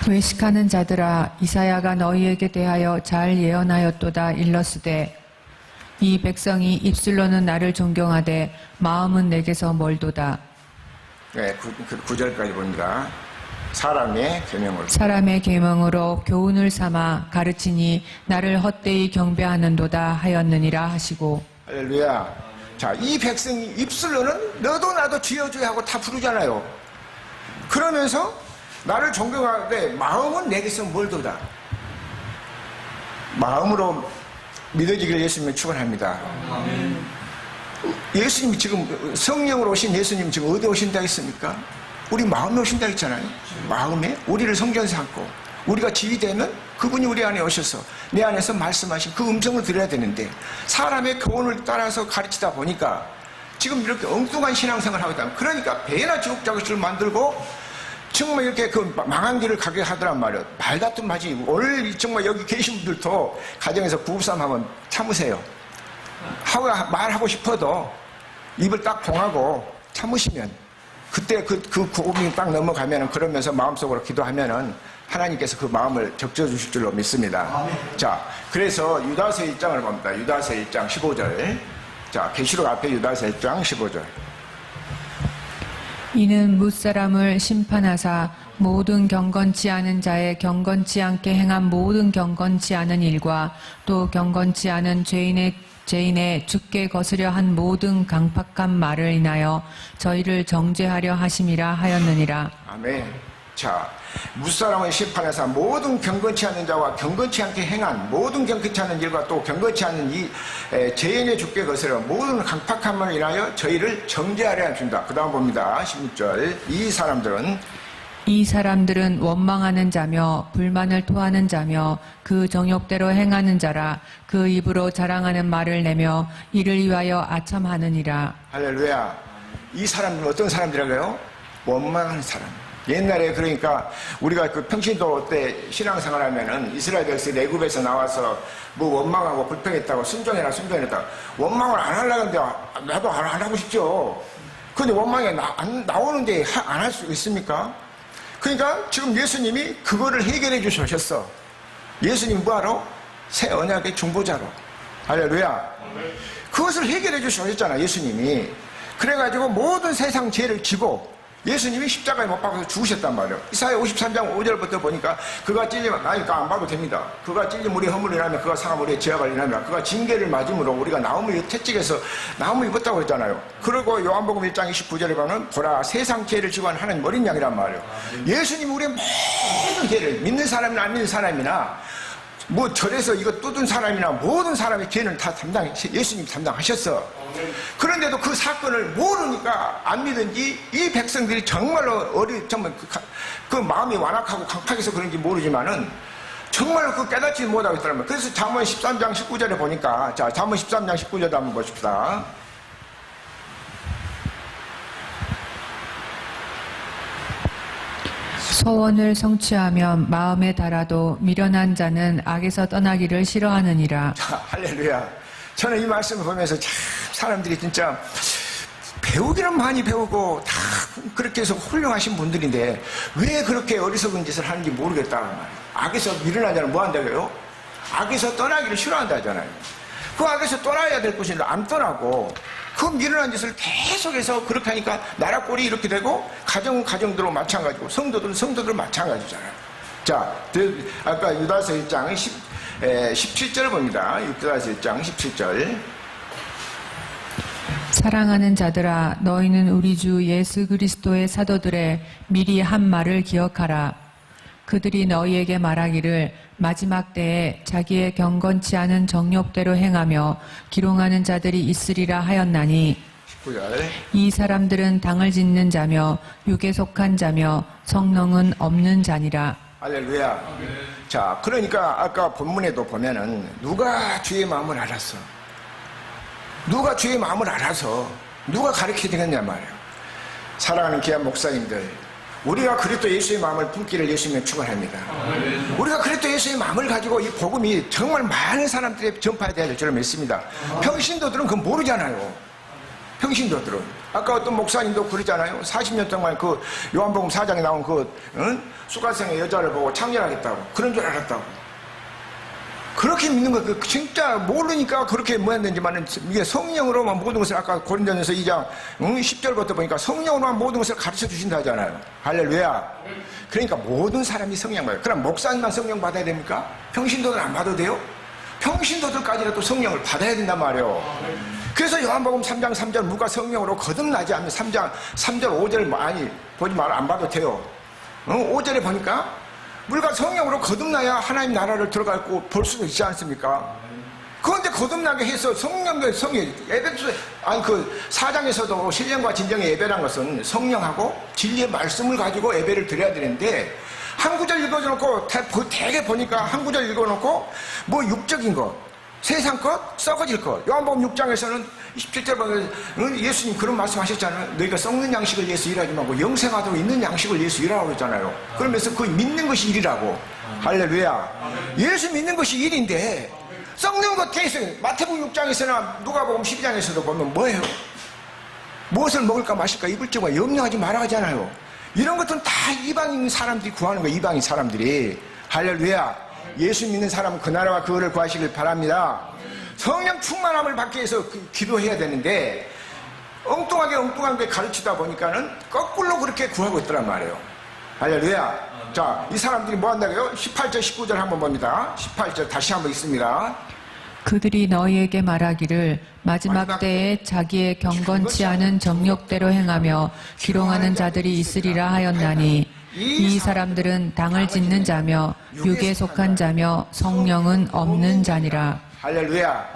외식하는 자들아, 이사야가 너희에게 대하여 잘 예언하였도다. 일러스되 이 백성이 입술로는 나를 존경하되 마음은 내게서 멀도다. 네, 9절까지 봅니다. 사람의 계명으로. 사람의 계명으로 교훈을 삼아 가르치니 나를 헛되이 경배하는도다 하였느니라 하시고. 할렐루야. 자, 이 백성이 입술로는 너도 나도 주여 주여 하고 다 부르잖아요. 그러면서 나를 존경하되 마음은 내게서 멀도다. 마음으로 믿어지기를 예수님을 축원합니다. 예수님이 지금 성령으로 오신 예수님 지금 어디 오신다 했습니까? 우리 마음에 오신다 했잖아요. 마음에 우리를 성전 삼고 우리가 지휘되면 그분이 우리 안에 오셔서 내 안에서 말씀하신 그 음성을 들어야 되는데 사람의 교훈을 따라서 가르치다 보니까 지금 이렇게 엉뚱한 신앙생활을 하고 있다. 그러니까 배나 지옥자것을 만들고 정말 이렇게 그 망한 길을 가게 하더란 말이에요. 말다툼 하지. 오늘 정말 여기 계신 분들도 가정에서 부부싸움하면 참으세요. 말하고 싶어도 입을 딱 봉하고 참으시면 그때 그 고민이 딱 넘어가면은 그러면서 마음속으로 기도하면은 하나님께서 그 마음을 적셔주실 줄로 믿습니다. 자, 그래서 유다서 1장을 봅니다. 유다서 1장 15절. 자, 계시록 앞에 유다서 1장 15절. 이는 무사람을 심판하사 모든 경건치 않은 자의 경건치 않게 행한 모든 경건치 않은 일과 또 경건치 않은 죄인의 죽게 거스려 한 모든 강팍한 말을 인하여 저희를 정죄하려 하심이라 하였느니라. 아멘. 자, 무사람을 심판해서 모든 경건치 않은 자와 경건치 않게 행한 모든 경건치 않은 일과 또 경건치 않은 이 죄인의 죽게 거스려 모든 강팍한 말을 인하여 저희를 정죄하려 하신다. 그 다음 봅니다. 16절. 이 사람들은 원망하는 자며 불만을 토하는 자며 그 정욕대로 행하는 자라. 그 입으로 자랑하는 말을 내며 이를 위하여 아첨하느니라. 할렐루야. 이 사람들은 어떤 사람들이라고요? 원망하는 사람. 옛날에 그러니까 우리가 그 평신도 때 신앙생활 하면은 이스라엘 백성이 애굽에서 나와서 뭐 원망하고 불평했다고 순종했다. 원망을 안 하려는데 나도 안 하고 싶죠. 근데 원망이 안 나오는데 안 할 수 있습니까? 그러니까 지금 예수님이 그거를 해결해 주셨어. 예수님 뭐하러? 새 언약의 중보자로. 할렐루야. 그것을 해결해 주셨잖아, 예수님이. 그래가지고 모든 세상 죄를 지고 예수님이 십자가에 못 박아서 죽으셨단 말이에요. 이사야 53장 5절부터 보니까 그가 찔리면 나니까 안 봐도 됩니다. 그가 찔림 우리 허물을 인하면 그가 상함 우리의 죄악을 인하면 그가 징계를 맞음으로 우리가 나무를 채찍에서 나무 입었다고 했잖아요. 그리고 요한복음 1장 29절에 보면 보라 세상 죄를 지고 하는 어린 양이란 말이에요. 예수님이 우리의 모든 죄를 믿는 사람이나 안 믿는 사람이나 뭐 절에서 이거 뜯은 사람이나 모든 사람의 죄는 다 예수님이 담당하셨어. 그런데도 그 사건을 모르니까 안 믿은지 이 백성들이 정말로 정말 그 마음이 완악하고 강팍해서 그런지 모르지만은 정말로 그 깨닫지 못하고 있더라고요. 그래서 잠언 13장 19절에 보니까 자, 잠언 13장 19절도 한번 보십시다. 소원을 성취하면 마음에 달아도 미련한 자는 악에서 떠나기를 싫어하느니라. 자, 할렐루야. 저는 이 말씀을 보면서 참 사람들이 진짜 배우기는 많이 배우고 다 그렇게 해서 훌륭하신 분들인데 왜 그렇게 어리석은 짓을 하는지 모르겠다는 말이에요. 악에서 미련한 자는 뭐 한다고요? 악에서 떠나기를 싫어한다잖아요. 그 악에서 떠나야 될 곳인데 안 떠나고 그 미련한 짓을 계속해서 그렇게 하니까 나라 꼴이 이렇게 되고 가정은 가정대로 마찬가지고 성도들은 성도대로 마찬가지잖아요. 자, 아까 유다서 1장 17절 봅니다. 유다서 1장 17절. 사랑하는 자들아 너희는 우리 주 예수 그리스도의 사도들의 미리 한 말을 기억하라. 그들이 너희에게 말하기를 마지막 때에 자기의 경건치 않은 정욕대로 행하며 기롱하는 자들이 있으리라 하였나니 19절. 이 사람들은 당을 짓는 자며 육에 속한 자며 성령은 없는 자니라. 할렐루야. 자, 그러니까 아까 본문에도 보면은 누가 주의 마음을 알았어? 누가 주의 마음을 알아서 누가 가르쳐야 되겠냐 말이에요. 사랑하는 귀한 목사님들, 우리가 그리스도 예수의 마음을 품기를 예수님은 축원합니다. 우리가 그리스도 예수의 마음을 가지고 이 복음이 정말 많은 사람들에게 전파해야 될 줄을 믿습니다. 평신도들은 그건 모르잖아요. 평신도들은. 아까 어떤 목사님도 그러잖아요. 40년 동안 그 요한복음 4장에 나온 그 수가성의 여자를 보고 창렬하겠다고 그런 줄 알았다고. 그렇게 믿는 거, 진짜 모르니까 그렇게 뭐였는지만은, 이게 성령으로만 모든 것을, 아까 고린도전서 2장 10절부터 보니까 성령으로만 모든 것을 가르쳐 주신다 하잖아요. 할렐루야. 그러니까 모든 사람이 성령 받아요. 그럼 목사님만 성령 받아야 됩니까? 평신도들 안 받아도 돼요? 평신도들까지라도 성령을 받아야 된단 말이에요. 그래서 요한복음 3장 3절 누가 성령으로 거듭나지 않으면 3장 3절 5절 많이 보지 말아 안 봐도 돼요. 5절에 보니까 우리가 성령으로 거듭나야 하나님 나라를 들어가고 볼 수 있지 않습니까? 그런데 거듭나게 해서 성령의 예배소, 아니 그 4장에서도 신령과 진정의 예배란 것은 성령하고 진리의 말씀을 가지고 예배를 드려야 되는데, 한 구절 읽어놓고 되게 보니까 한 구절 읽어놓고 뭐 육적인 것, 세상 것, 썩어질 것. 요한복음 6장에서는 27절 보면 예수님 그런 말씀하셨잖아요. 너희가 썩는 양식을 위해서 일하지 말고 영생하도록 있는 양식을 위해서 일하라고 그랬잖아요. 그러면서 그 믿는 것이 일이라고. 할렐루야. 예수 믿는 것이 일인데 썩는 것 계속 마태복음 6장에서나 누가복음 12장에서도 보면 뭐예요? 무엇을 먹을까 마실까 입을 적과 염려하지 말아 하잖아요. 이런 것들은 다 이방인 사람들이 구하는 거예요. 이방인 사람들이. 할렐루야. 예수 믿는 사람은 그 나라와 그거를 구하시길 바랍니다. 성령 충만함을 받기 위해서 기도해야 되는데 엉뚱하게 가르치다 보니까는 거꾸로 그렇게 구하고 있더란 말이에요. 할렐루야. 자, 이 사람들이 뭐 한다고요? 18절 19절 한번 봅니다. 18절 다시 한번 있습니다. 그들이 너희에게 말하기를 마지막 때에 자기의 경건치 않은 정욕대로 행하며 기롱하는 자들이 있으리라 하였나니 이 사람들은 당을 짓는 자며 육에 속한 자며 성령은 없는 자니라. 할렐루야.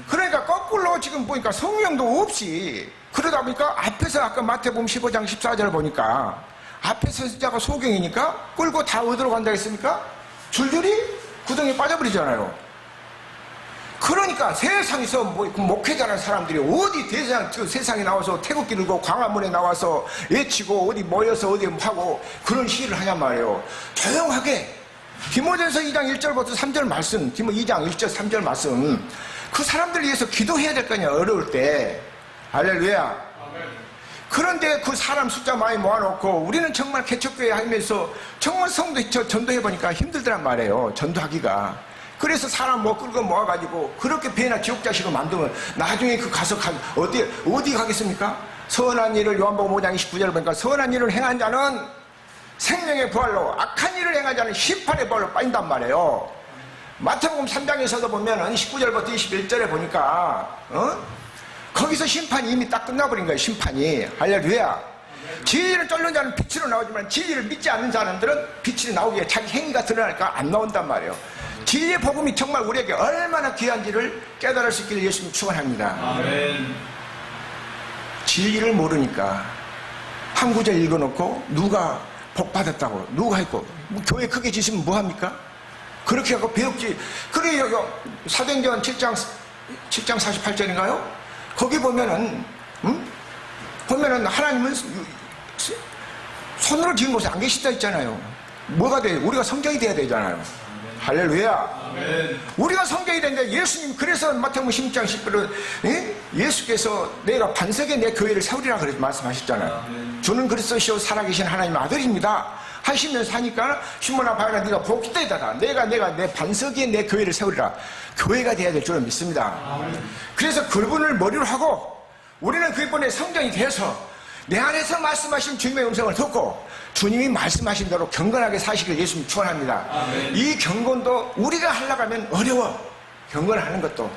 그러니까 거꾸로 지금 보니까 성령도 없이, 그러다 보니까 앞에서 아까 마태복음 15장 14절 보니까 앞에 선지자가 소경이니까 끌고 다 어디로 간다 했습니까? 줄줄이 구덩이에 빠져버리잖아요. 그러니까 세상에서 목회자라는 사람들이 어디 세상에 나와서 태극기 들고 광화문에 나와서 외치고 어디 모여서 어디 하고 그런 시위를 하냔 말이에요. 조용하게. 디모데전서 2장 1절부터 3절 말씀, 디모 2장 1절 3절 말씀, 그 사람들을 위해서 기도해야 될 거 아니야, 어려울 때. 할렐루야. 그런데 그 사람 숫자 많이 모아놓고 우리는 정말 개척교회 하면서 정말 성도 전도해보니까 힘들더란 말이에요. 전도하기가. 그래서 사람 끌고 모아가지고 그렇게 배나 지옥자식을 만들면 나중에 가서 어디 가겠습니까? 선한 일을 요한복음 5장 29절 보니까 선한 일을 행한 자는 생명의 부활로, 악한 일을 행한 자는 심판의 부활로 빠진단 말이에요. 마태복음 3장에서도 보면은 19절부터 21절에 보니까 거기서 심판이 이미 딱 끝나버린 거예요. 심판이. 할렐루야. 진리를 쫓는 자는 빛으로 나오지만 진리를 믿지 않는 사람들은 빛이 나오기에 자기 행위가 드러나니까 안 나온단 말이에요. 진리의 복음이 정말 우리에게 얼마나 귀한지를 깨달을 수 있기를 예수님 축원합니다. 아멘. 진리를 모르니까 한 구절 읽어놓고 누가 복 받았다고 누가 했고 교회 크게 지시면 뭐합니까? 그렇게 하고 배웠지. 그래 여기 사도행전 7장 48절인가요? 거기 보면은 하나님은 손으로 지은 곳에 안 계시다 했잖아요. 뭐가 돼? 우리가 성경이 돼야 되잖아요. 할렐루야. 아멘. 우리가 성경이 되는데 예수님, 그래서 마태복음 16장 10절은 예수께서 내가 반석에 내 교회를 세우리라 그렇게 말씀하셨잖아요. 주는 그리스도시요 살아계신 하나님 아들입니다 하시면서 하니까 시몬아 바요나 네가 복되다. 내가 내 반석에 내 교회를 세우리라. 교회가 돼야 될 줄을 믿습니다. 그래서 그분을 머리로 하고 우리는 그분의 성전이 되어서 내 안에서 말씀하신 주님의 음성을 듣고 주님이 말씀하신 대로 경건하게 사시길 예수님 축원합니다. 이 경건도 우리가 하려고 하면 어려워. 경건하는 것도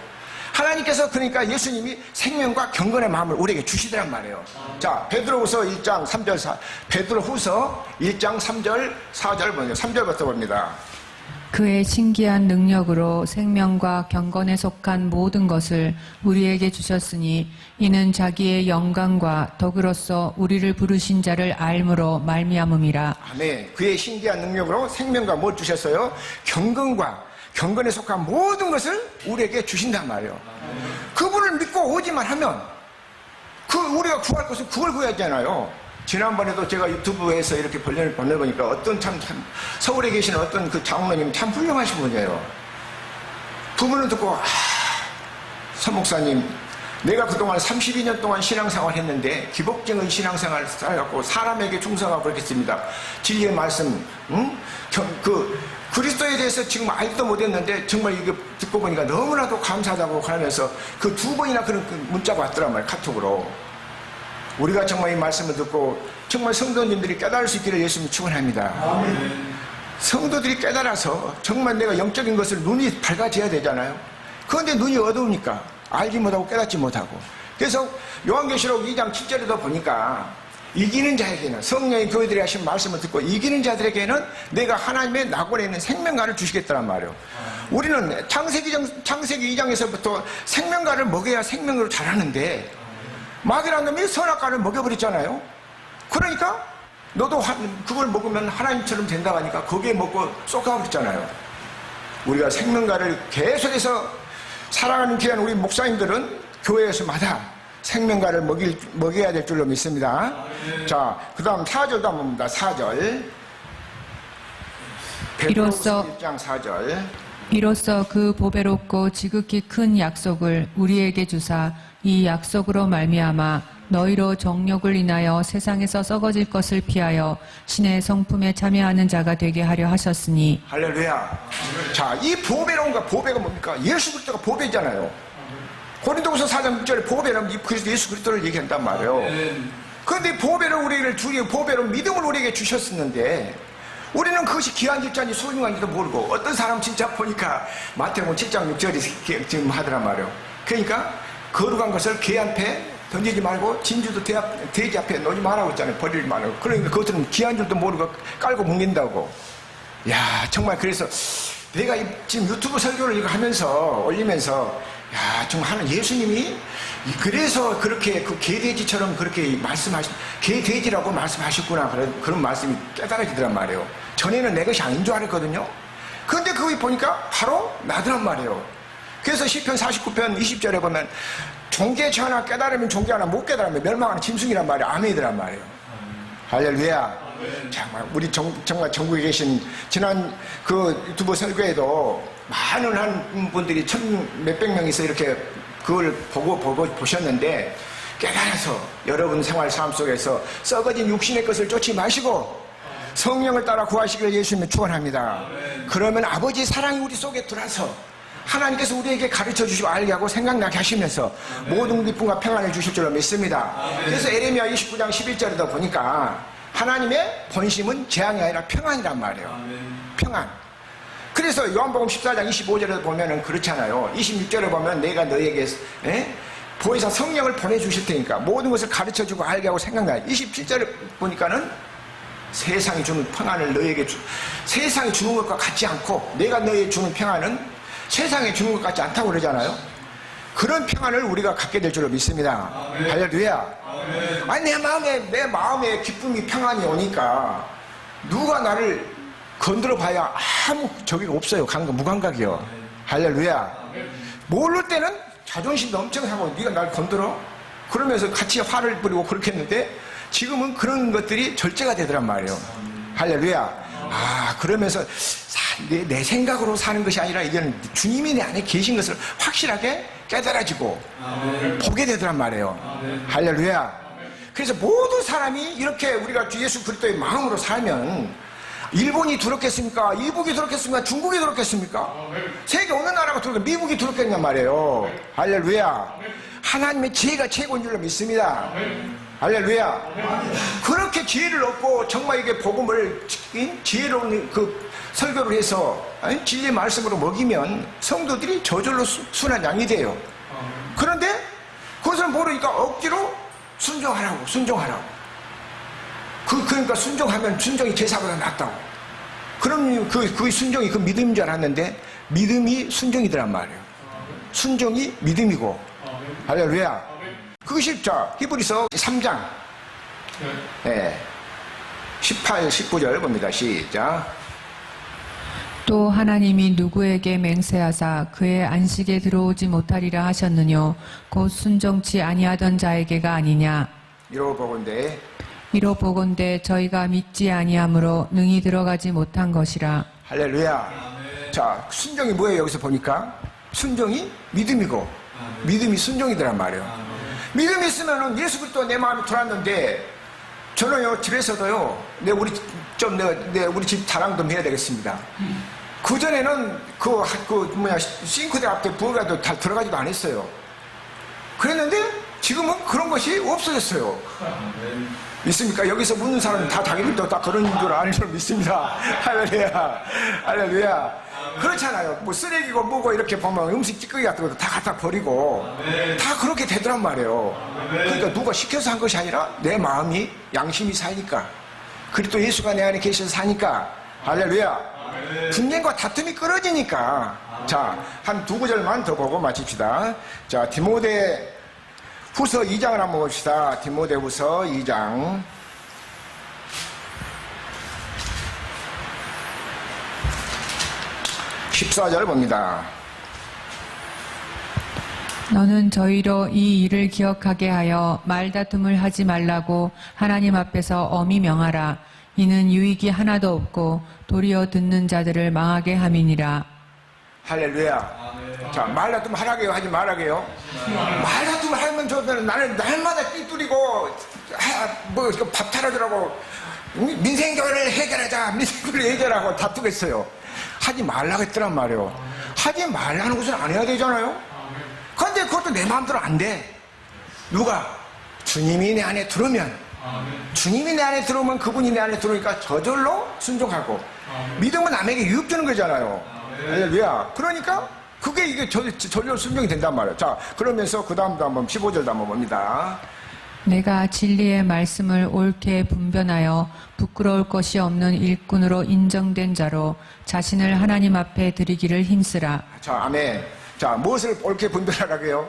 하나님께서, 그러니까 예수님이 생명과 경건의 마음을 우리에게 주시더란 말이에요. 자, 베드로후서 1장 3절 4, 베드로후서 1장 3절 4절 보세요. 3절부터 봅니다. 그의 신기한 능력으로 생명과 경건에 속한 모든 것을 우리에게 주셨으니 이는 자기의 영광과 덕으로서 우리를 부르신 자를 알므로 말미암음이라. 아멘. 그의 신기한 능력으로 생명과 뭘 주셨어요? 경건과 경건에 속한 모든 것을 우리에게 주신단 말이에요. 그분을 믿고 오지만 하면 우리가 구할 것은 그걸 구해야 되잖아요. 지난번에도 제가 유튜브에서 이렇게 보내보니까 어떤 참 서울에 계시는 어떤 그 장로님 참 훌륭하신 분이에요. 그분을 듣고 서 목사님, 내가 그동안 32년 동안 신앙생활 했는데 기복적인 신앙생활 살아갖고 사람에게 충성하고 그렇겠습니다. 진리의 말씀, 그리스도에 대해서 지금 알지도 못했는데 정말 이거 듣고 보니까 너무나도 감사하다고 하면서 그 2번이나 그런 문자가 왔더란 말이에요. 카톡으로. 우리가 정말 이 말씀을 듣고 정말 성도님들이 깨달을 수 있기를 예수님 축원합니다. 성도들이 깨달아서 정말 내가 영적인 것을 눈이 밝아져야 되잖아요. 그런데 눈이 어두우니까 알지 못하고 깨닫지 못하고. 그래서 요한계시록 2장 7절에도 보니까 이기는 자에게는, 성령의 교회들이 하신 말씀을 듣고 이기는 자들에게는 내가 하나님의 낙원에 있는 생명가를 주시겠다란 말이에요. 우리는 창세기 2장에서부터 생명가를 먹여야 생명으로 자라는데 마귀라는 놈이 선악과를 먹여버렸잖아요. 그러니까 너도 그걸 먹으면 하나님처럼 된다고 하니까 거기에 먹고 쏙가버렸잖아요. 우리가 생명가를 계속해서 사랑하는 귀한 우리 목사님들은 교회에서마다 생명가를 먹여야 될 줄로 믿습니다. 자, 그 다음 4절도 한번 봅니다. 4절. 이로써 1장 4절. 이로써 그 보배롭고 지극히 큰 약속을 우리에게 주사 이 약속으로 말미암아 너희로 정욕을 인하여 세상에서 썩어질 것을 피하여 신의 성품에 참여하는 자가 되게 하려 하셨으니. 할렐루야. 자, 이 보배로운가, 보배가 뭡니까? 예수 그리스도가 보배잖아요. 고린도후서 4장 6절에 보배는 예수 그리스도를 얘기한단 말이에요. 그런데 보배를 우리를 보배로 믿음을 우리에게 주셨었는데 우리는 그것이 귀한 질자인지 소중한지도 모르고 어떤 사람 진짜 보니까 마태복음 7장 6절이 지금 하더란 말이에요. 그러니까 거룩한 것을 개한테 던지지 말고 진주도 돼지 앞에 놓지 말라고 했잖아요. 버리지 말라고. 그러니까 그것들은 귀한 줄도 모르고 깔고 뭉긴다고. 야, 정말 그래서 내가 지금 유튜브 설교를 이거 하면서 올리면서 야, 정말 하는 예수님이 그래서 그렇게 그 개돼지처럼 그렇게 개돼지라고 말씀하셨구나. 그런 말씀이 깨달아지더란 말이에요. 전에는 내 것이 아닌 줄 알았거든요. 그런데 그거 보니까 바로 나더란 말이에요. 그래서 시편 49편 20절에 보면 종계 하나 깨달으면 종계 하나 못 깨달으면 멸망하는 짐승이란 말이에요. 아멘이란 말이에요. 할렐루야. 정말 우리 정말 전국에 계신 지난 그 유튜브 설교에도 많은 한 분들이 몇백 명이서 이렇게 그걸 보셨는데 깨달아서 여러분 생활 삶 속에서 썩어진 육신의 것을 쫓지 마시고 성령을 따라 구하시기를 예수님을 축원합니다. 그러면 아버지의 사랑이 우리 속에 들어와서 하나님께서 우리에게 가르쳐 주시고 알게 하고 생각나게 하시면서 모든 기쁨과 평안을 주실 줄로 믿습니다. 그래서 에레미야 29장 11절에도 보니까 하나님의 본심은 재앙이 아니라 평안이란 말이에요. 평안. 그래서 요한복음 14장 25절에도 보면은 그렇잖아요. 26절에 보면 내가 너에게 보혜사 성령을 보내주실 테니까 모든 것을 가르쳐 주고 알게 하고 생각나요. 27절에 보니까는 세상이 주는 평안을 너에게 세상이 주는 것과 같지 않고 내가 너에게 주는 평안은 세상에 주는 것 같지 않다고 그러잖아요. 그런 평안을 우리가 갖게 될 줄로 믿습니다. 할렐루야. 아니 내 마음에 기쁨이 평안이 오니까 누가 나를 건드려 봐야 아무 적이 없어요. 무감각이요. 할렐루야. 모를 때는 자존심도 엄청 상하고 네가 날 건드려? 그러면서 같이 화를 부리고 그렇게 했는데 지금은 그런 것들이 절제가 되더란 말이에요. 할렐루야. 그러면서 내 생각으로 사는 것이 아니라 이제는 주님이 내 안에 계신 것을 확실하게 깨달아지고 보게 되더란 말이에요. 할렐루야. 그래서 모든 사람이 이렇게 우리가 주 예수 그리스도의 마음으로 살면 일본이 두렵겠습니까? 이북이 두렵겠습니까? 중국이 두렵겠습니까? 세계 어느 나라가 두렵겠습니까? 미국이 두렵겠냔 말이에요. 할렐루야. 하나님의 지혜가 최고인 줄로 믿습니다. 할렐루야. 그렇게 지혜를 얻고 정말 이게 복음을 지혜로운 그 설교를 해서 진리의 말씀으로 먹이면 성도들이 저절로 순한 양이 돼요. 그런데 그것을 모르니까 억지로 순종하라고. 그러니까 순종하면 순종이 제사보다 낫다고. 그럼 그 순종이 그 믿음인 줄 알았는데 믿음이 순종이더란 말이에요. 순종이 믿음이고. 할렐루야. 그것이 자 히브리서 3장 18, 19절 봅니다. 시작. 또 하나님이 누구에게 맹세하사 그의 안식에 들어오지 못하리라 하셨느뇨 곧 순종치 아니하던 자에게가 아니냐. 이러고 보건대 이로 보건대 저희가 믿지 아니함으로 능히 들어가지 못한 것이라. 할렐루야. 자, 순종이 뭐예요? 여기서 보니까 순종이 믿음이고 믿음이 순종이더란 말이에요. 믿음이 있으면은 예수 그리스도 내 마음에 들어왔는데 저는요 집에서도요 우리 집 자랑 좀 해야 되겠습니다. 그 전에는 싱크대 앞에 부엌에도 다 들어가지도 않았어요. 그랬는데 지금은 그런 것이 없어졌어요. 믿습니까? 여기서 묻는 사람은 다 자기들도 다 그런 줄 아는 줄 믿습니다. 할렐루야. 할렐루야. 그렇잖아요. 뭐 쓰레기고 뭐고 이렇게 보면 음식 찌꺼기 같은 것도 다 갖다 버리고 다 그렇게 되더란 말이에요. 그러니까 누가 시켜서 한 것이 아니라 내 마음이 양심이 사니까 그리고 또 예수가 내 안에 계셔서 사니까 할렐루야. 분쟁과 다툼이 끊어지니까. 자, 한 두 구절만 더 보고 마칩시다. 자, 디모데 후서 2장을 한번 봅시다. 디모데 후서 2장 14절 봅니다. 너는 저희로 이 일을 기억하게 하여 말다툼을 하지 말라고 하나님 앞에서 엄히 명하라. 이는 유익이 하나도 없고 도리어 듣는 자들을 망하게 함이니라. 할렐루야. 자, 말다툼 하라게요? 하지 말라게요? 말다툼 하면 나는 날마다 삐뚤이고 밥 차려주라고 민생교회를 해결하자 민생교회를 해결하고 다투겠어요. 하지 말라고 했더란 말이에요. 하지 말라는 것은 안 해야 되잖아요. 그런데 그것도 내 마음대로 안 돼. 누가? 주님이 내 안에 들어오면 주님이 내 안에 들어오면 그분이 내 안에 들어오니까 저절로 순종하고 믿음은 남에게 유익 주는 거잖아요. 할렐루야. 그러니까 그게 이게 저절로 순종이 된단 말이에요. 자, 그러면서 그 다음도 한번 15절도 한번 봅니다. 내가 진리의 말씀을 옳게 분변하여 부끄러울 것이 없는 일꾼으로 인정된 자로 자신을 하나님 앞에 드리기를 힘쓰라. 자, 아멘. 자, 무엇을 옳게 분별하라고요?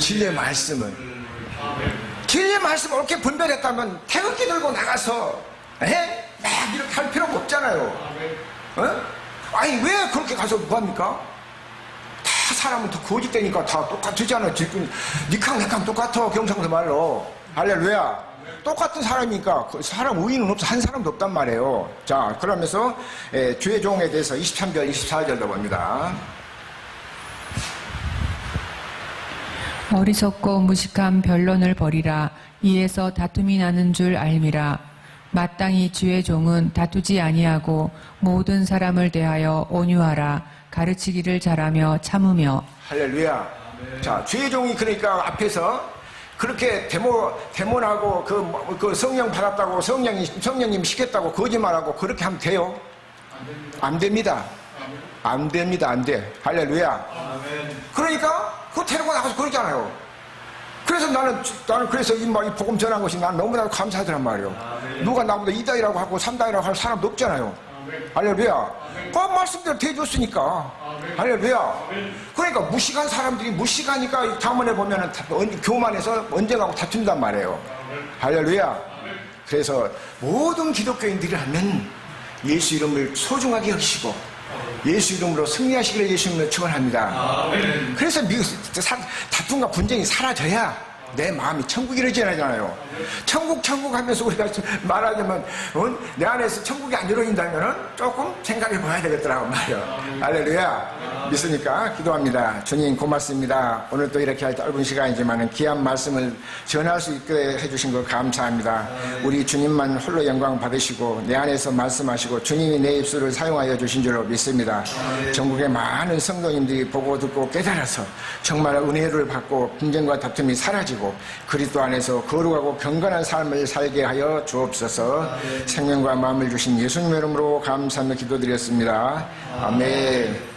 진리의 말씀을. 진리의 말씀을 옳게 분별했다면 태극기 들고 나가서 막 이렇게 할 필요가 없잖아요. 아니 왜 그렇게 가서 뭐합니까? 다 사람은 다 거짓되니까 다 똑같으잖아요. 니캉 내캉 똑같아. 경상도 말로. 할렐루야. 똑같은 사람이니까 그 사람 우위는 없어. 한 사람도 없단 말이에요. 자, 그러면서 주의 종에 대해서 23절 24절도 봅니다. 어리석고 무식한 변론을 벌이라. 이에서 다툼이 나는 줄 알미라. 마땅히 주의 종은 다투지 아니하고 모든 사람을 대하여 온유하라. 가르치기를 잘하며 참으며. 할렐루야. 자, 주의 종이 그러니까 앞에서 그렇게 데몬하고 그 성령 받았다고 성령님 시켰다고 거짓말하고 그렇게 하면 돼요? 안 됩니다. 안 됩니다. 안 돼. 할렐루야. 그러니까 그거 데리고 나가서 그러잖아요. 그래서 나는 그래서 이 복음 전한 것이 난 너무나도 감사하더란 말이에요. 누가 나보다 2단이라고 하고 3단이라고 할 사람도 없잖아요. 할렐루야. 그 말씀대로 대해줬으니까. 할렐루야. 그러니까 무식한 사람들이 무식하니까 자문에 보면은 교만해서 언젠가하고 다툰단 말이에요. 할렐루야. 그래서 모든 기독교인들이 하면 예수 이름을 소중하게 여기시고 예수 이름으로 승리하시기를 예수 이름으로 축원합니다. 그래서 다툼과 분쟁이 사라져야 내 마음이 천국이 이루어지잖아요. 천국 하면서 우리가 말하자면 내 안에서 천국이 안 이루어진다면 조금 생각해 봐야 되겠더라고 말이에요. 할렐루야. 믿으니까 기도합니다. 주님 고맙습니다. 오늘 또 이렇게 짧은 시간이지만 귀한 말씀을 전할 수 있게 해주신 것 감사합니다. 우리 주님만 홀로 영광 받으시고 내 안에서 말씀하시고 주님이 내 입술을 사용하여 주신 줄로 믿습니다. 전국의 많은 성도님들이 보고 듣고 깨달아서 정말 은혜를 받고 분쟁과 다툼이 사라지고 그리스도 안에서 거룩하고 경건한 삶을 살게 하여 주옵소서. 생명과 마음을 주신 예수님 이름으로 감사하며 기도드렸습니다. 아멘.